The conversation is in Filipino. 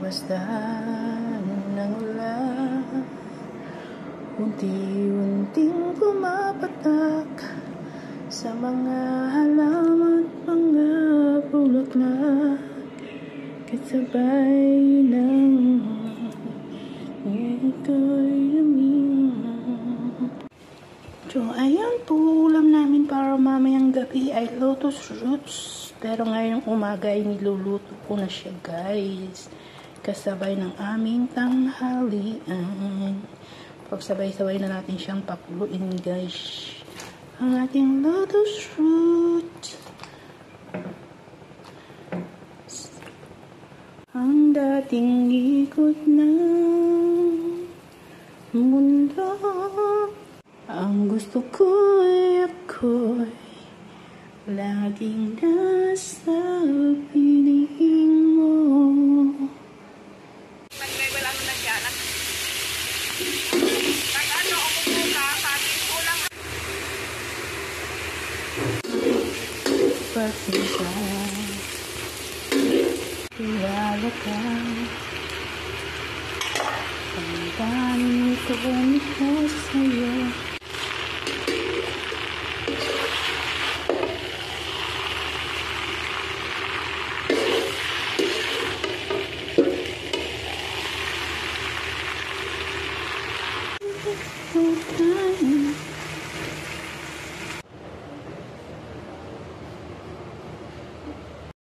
Pagmasdan ng ulan, unti-unting pumapatak sa mga halaman at mga bulaklak, kasabay ng ito'y lumilang. So, ayan po, ulam namin para mamayang gabi ay lotus roots. Pero ngayong umaga ay niluluto ko na siya, guys. Kasabay ng aming tanghalian. Pagsabay-sabay na natin siyang pakuluin, guys. Ang ating lotus root. Ang dating ikot ng mundo. Ang gusto ko'y ako'y laging nasa piling mo. Nag-level ano na dyan? Nag-ano ako muna, sabi ko lang. Pagkita, kilala ka. Ang daming ko nito sa'yo.